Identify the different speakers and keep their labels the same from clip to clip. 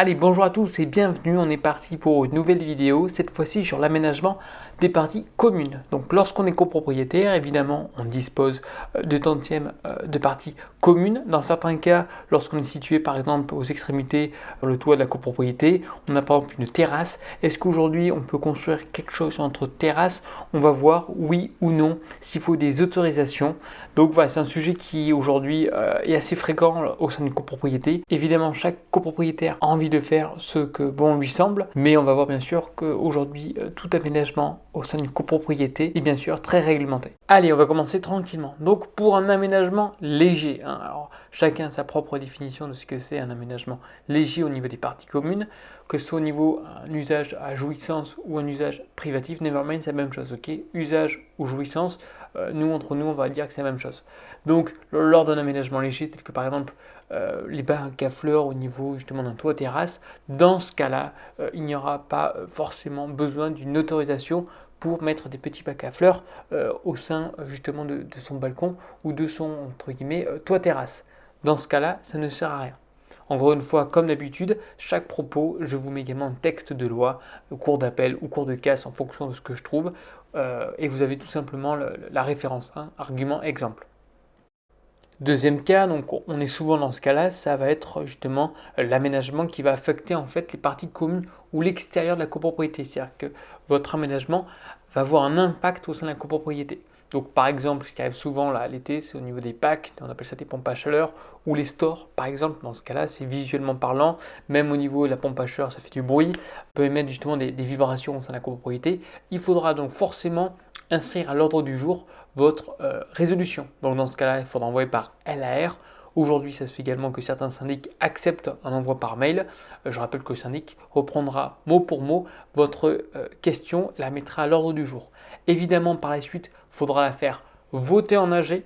Speaker 1: Allez, bonjour à tous et bienvenue, on est parti pour une nouvelle vidéo, cette fois-ci sur l'aménagement des parties communes. Donc lorsqu'on est copropriétaire, évidemment, on dispose de tantièmes de parties communes. Dans certains cas, lorsqu'on est situé par exemple aux extrémités, sur le toit de la copropriété, on a par exemple une terrasse. Est-ce qu'aujourd'hui on peut construire quelque chose entre terrasses? On va voir oui ou non, s'il faut des autorisations. Donc voilà, c'est un sujet qui aujourd'hui est assez fréquent au sein d'une copropriété. Évidemment, chaque copropriétaire a envie de faire ce que bon lui semble, mais on va voir bien sûr qu'aujourd'hui, tout aménagement au sein d'une copropriété est bien sûr très réglementé. Allez, on va commencer tranquillement. Donc pour un aménagement léger, alors chacun a sa propre définition de ce que c'est un aménagement léger au niveau des parties communes, que ce soit au niveau un usage à jouissance ou un usage privatif, nevermind, c'est la même chose, ok? Usage ou jouissance, nous entre nous on va dire que c'est la même chose. Donc lors d'un aménagement léger, tel que par exemple les bacs à fleurs au niveau justement d'un toit terrasse, dans ce cas-là, il n'y aura pas forcément besoin d'une autorisation pour mettre des petits bacs à fleurs au sein justement de son balcon ou de son entre guillemets toit terrasse. Dans ce cas-là, ça ne sert à rien. Encore une fois, comme d'habitude, chaque propos, je vous mets également un texte de loi, cours d'appel ou cours de casse en fonction de ce que je trouve, et vous avez tout simplement la référence, argument, exemple. Deuxième cas, donc on est souvent dans ce cas-là, ça va être justement l'aménagement qui va affecter en fait les parties communes ou l'extérieur de la copropriété. C'est-à-dire que votre aménagement va avoir un impact au sein de la copropriété. Donc par exemple, ce qui arrive souvent là l'été, c'est au niveau des packs, on appelle ça des pompes à chaleur, ou les stores par exemple. Dans ce cas-là, c'est visuellement parlant, même au niveau de la pompe à chaleur, ça fait du bruit, on peut émettre justement des vibrations au sein de la copropriété. Il faudra donc forcément inscrire à l'ordre du jour votre résolution. Donc dans ce cas-là, il faudra envoyer par LAR. Aujourd'hui, ça se fait également que certains syndics acceptent un envoi par mail. Je rappelle que le syndic reprendra mot pour mot votre question et la mettra à l'ordre du jour. Évidemment, par la suite, il faudra la faire voter en AG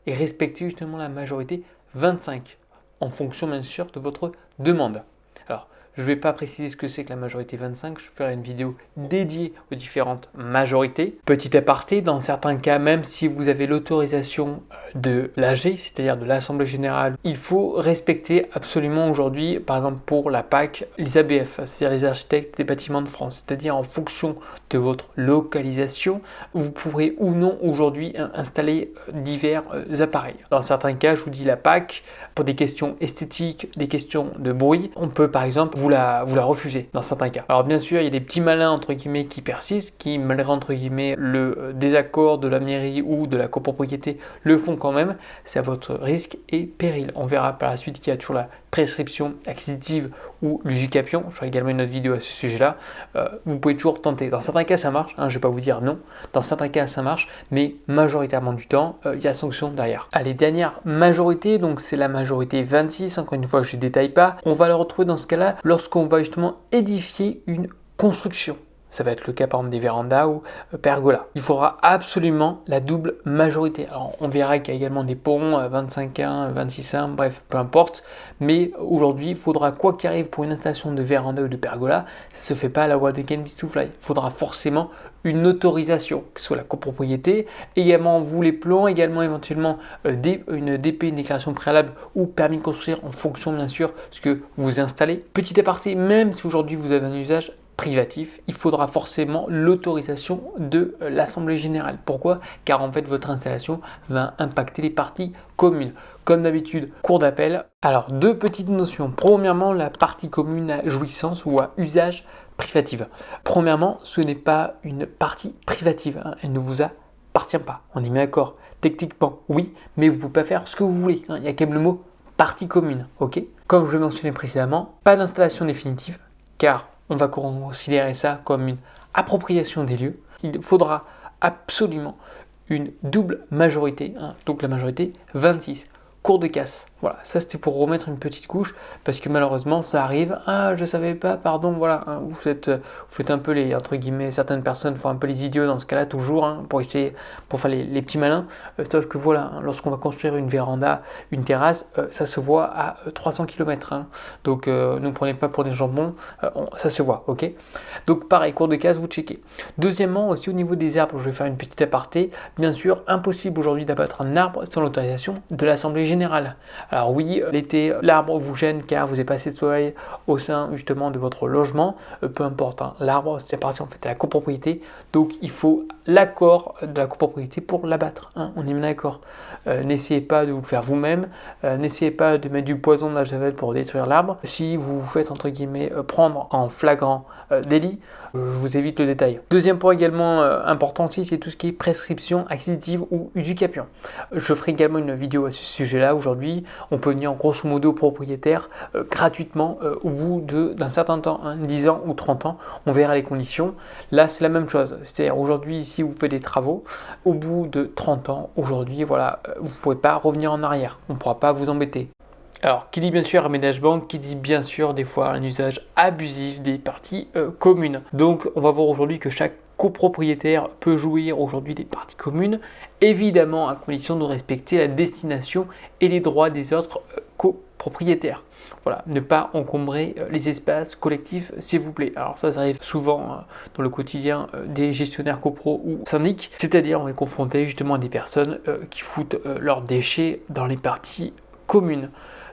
Speaker 1: et respecter justement la majorité 25 en fonction bien sûr de votre demande. Alors, je ne vais pas préciser ce que c'est que la majorité 25, je ferai une vidéo dédiée aux différentes majorités. Petit aparté, dans certains cas, même si vous avez l'autorisation de l'AG, c'est-à-dire de l'Assemblée Générale, il faut respecter absolument aujourd'hui, par exemple pour la PAC, les ABF, c'est-à-dire les architectes des bâtiments de France, c'est-à-dire en fonction de votre localisation, vous pourrez ou non aujourd'hui installer divers appareils. Dans certains cas, je vous dis la PAC, pour des questions esthétiques, des questions de bruit, on peut par exemple vous la refuser dans certains cas. Alors bien sûr, il y a des petits malins entre guillemets qui persistent, qui malgré entre guillemets le désaccord de la mairie ou de la copropriété le font quand même. C'est à votre risque et péril. On verra par la suite qu'il y a toujours la prescription acquisitive ou l'usucapion. Je ferai également une autre vidéo à ce sujet-là. Vous pouvez toujours tenter. Dans certains cas, ça marche. Je ne vais pas vous dire non. Dans certains cas, ça marche, mais majoritairement du temps, il y a sanction derrière. Allez, dernière majorité, donc c'est la majorité 26. Encore une fois, je ne détaille pas. On va le retrouver dans ce cas-là lorsqu'on va justement édifier une construction. Ça va être le cas par exemple des vérandas ou pergolas. Il faudra absolument la double majorité. Alors on verra qu'il y a également des ponts 25.1, 26.1, bref, peu importe. Mais aujourd'hui, il faudra quoi qu'il arrive pour une installation de véranda ou de pergola, ça ne se fait pas à la What Again Beast to Fly. Il faudra forcément une autorisation, que ce soit la copropriété, également vous les plans, également éventuellement une DP, une déclaration préalable ou permis de construire en fonction bien sûr de ce que vous installez. Petit aparté, même si aujourd'hui vous avez un usage privatif, il faudra forcément l'autorisation de l'Assemblée Générale. Pourquoi? Car en fait votre installation va impacter les parties communes. Comme d'habitude, cours d'appel. Alors deux petites notions. Premièrement, la partie commune à jouissance ou à usage privative. Premièrement, ce n'est pas une partie privative, elle ne vous appartient pas. On y met d'accord. Techniquement, oui, mais vous ne pouvez pas faire ce que vous voulez. Il y a quand même le mot partie commune, ok? Comme je l'ai mentionné précédemment, pas d'installation définitive, car on va considérer ça comme une appropriation des lieux. Il faudra absolument une double majorité, donc la majorité 26. Cours de casse. Voilà, ça c'était pour remettre une petite couche parce que malheureusement ça arrive. Ah, je savais pas, pardon, voilà. Vous faites un peu les, entre guillemets, certaines personnes font un peu les idiots dans ce cas-là, toujours, pour essayer, pour faire les petits malins. Sauf que voilà, lorsqu'on va construire une véranda, une terrasse, ça se voit à 300 km. Donc ne prenez pas pour des jambons, ça se voit, ok? Donc pareil, cours de casse, vous checkez. Deuxièmement, aussi au niveau des arbres, je vais faire une petite aparté. Bien sûr, impossible aujourd'hui d'abattre un arbre sans l'autorisation de l'Assemblée Générale. Alors oui, l'été, l'arbre vous gêne car vous avez pas assez de soleil au sein justement de votre logement, peu importe, hein, l'arbre c'est parti en fait à la copropriété, donc il faut l'accord de la copropriété pour l'abattre, hein, on est bien d'accord. N'essayez pas de vous le faire vous-même, n'essayez pas de mettre du poison de la javel pour détruire l'arbre. Si vous vous faites entre guillemets prendre en flagrant délit, je vous évite le détail. Deuxième point également important aussi, c'est tout ce qui est prescription acquisitive ou usucapion. Je ferai également une vidéo à ce sujet-là aujourd'hui. On peut venir grosso modo au propriétaire gratuitement au bout d'un certain temps, hein, 10 ans ou 30 ans, on verra les conditions. Là, c'est la même chose. C'est-à-dire aujourd'hui, si vous faites des travaux, au bout de 30 ans, aujourd'hui, voilà, vous ne pourrez pas revenir en arrière. On ne pourra pas vous embêter. Alors, qui dit bien sûr aménagement, qui dit bien sûr des fois un usage abusif des parties communes. Donc, on va voir aujourd'hui que chaque copropriétaire peut jouir aujourd'hui des parties communes, évidemment à condition de respecter la destination et les droits des autres copropriétaires. Voilà, ne pas encombrer les espaces collectifs, s'il vous plaît. Alors ça arrive souvent dans le quotidien des gestionnaires copro ou syndics, c'est-à-dire on est confronté justement à des personnes qui foutent leurs déchets dans les parties communes.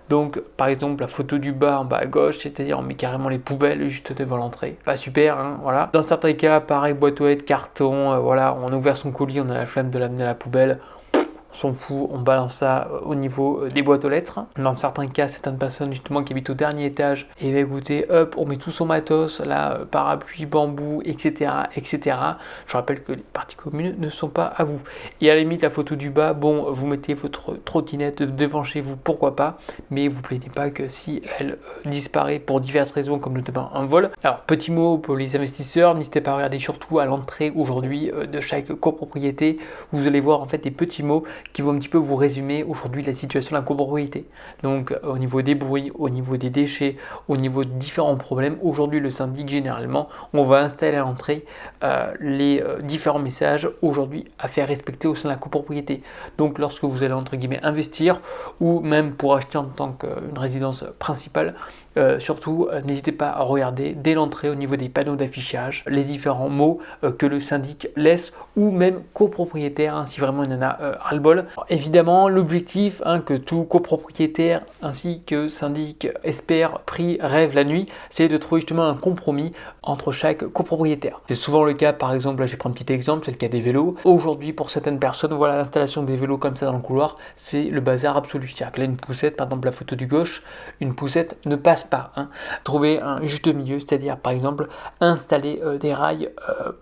Speaker 1: Donc, par exemple, la photo du bas en bas à gauche, c'est-à-dire on met carrément les poubelles juste devant l'entrée. Pas super, hein, voilà. Dans certains cas, pareil, boîte aux lettres, carton, voilà, on a ouvert son colis, on a la flemme de l'amener à la poubelle. On s'en fout, on balance ça au niveau des boîtes aux lettres. Dans certains cas, certaines personnes justement qui habitent au dernier étage, et bien écoutez, hop, on met tout son matos, là, parapluie, bambou, etc., etc. Je rappelle que les parties communes ne sont pas à vous. Et à la limite, la photo du bas, bon, vous mettez votre trottinette devant chez vous, pourquoi pas, mais vous ne plaignez pas que si elle disparaît pour diverses raisons, comme notamment un vol. Alors, petit mot pour les investisseurs, n'hésitez pas à regarder surtout à l'entrée aujourd'hui de chaque copropriété. Vous allez voir en fait des petits mots qui vont un petit peu vous résumer aujourd'hui la situation de la copropriété. Donc au niveau des bruits, au niveau des déchets, au niveau de différents problèmes, aujourd'hui le syndic généralement, on va installer à l'entrée les différents messages aujourd'hui à faire respecter au sein de la copropriété. Donc lorsque vous allez entre guillemets investir ou même pour acheter en tant qu'une résidence principale, surtout, n'hésitez pas à regarder dès l'entrée au niveau des panneaux d'affichage les différents mots que le syndic laisse ou même copropriétaire, hein, si vraiment il en a ras-le-bol. Évidemment, l'objectif que tout copropriétaire ainsi que syndic espère, prie, rêve la nuit, c'est de trouver justement un compromis entre chaque copropriétaire. C'est souvent le cas, par exemple, là j'ai pris un petit exemple, c'est le cas des vélos. Aujourd'hui, pour certaines personnes, voilà, l'installation des vélos comme ça dans le couloir, c'est le bazar absolu. C'est-à-dire que là, une poussette, par exemple la photo du gauche, une poussette ne passe pas. Trouver un juste milieu, c'est-à-dire par exemple installer des rails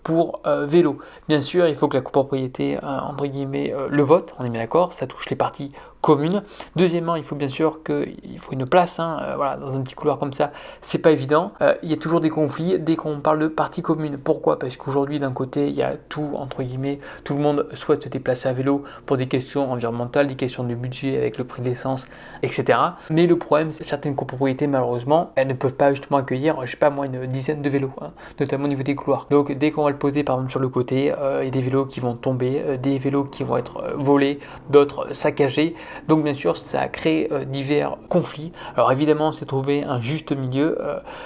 Speaker 1: pour vélo. Bien sûr, il faut que la copropriété entre guillemets le vote, on est bien d'accord, ça touche les parties communes. Deuxièmement, il faut bien sûr qu'il faut une place, voilà, dans un petit couloir comme ça, c'est pas évident. Il y a toujours des conflits dès qu'on parle de parties communes. Pourquoi? Parce qu'aujourd'hui, d'un côté, il y a tout, entre guillemets, tout le monde souhaite se déplacer à vélo pour des questions environnementales, des questions de budget avec le prix de l'essence, etc. Mais le problème, c'est que certaines copropriétés, malheureusement, elles ne peuvent pas justement accueillir, je sais pas moi, une dizaine de vélos, notamment au niveau des couloirs. Donc dès qu'on va le poser par exemple sur le côté, il y a des vélos qui vont tomber, des vélos qui vont être volés, d'autres saccagés. Donc bien sûr, ça crée divers conflits. Alors évidemment, c'est trouver un juste milieu.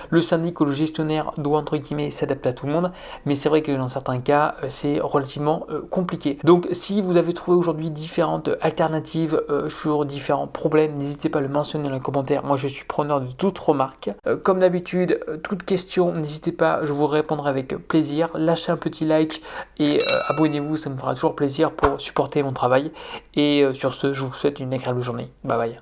Speaker 1: Le syndic ou le gestionnaire doit entre guillemets s'adapter à tout le monde, mais c'est vrai que dans certains cas, c'est relativement compliqué. Donc si vous avez trouvé aujourd'hui différentes alternatives sur différents problèmes, n'hésitez pas à le mentionner dans les commentaires. Moi, je suis preneur de toute remarque. Comme d'habitude, toute question, n'hésitez pas, je vous répondrai avec plaisir. Lâchez un petit like et abonnez-vous, ça me fera toujours plaisir pour supporter mon travail. Et sur ce, je vous souhaite une agréable journée. Bye bye.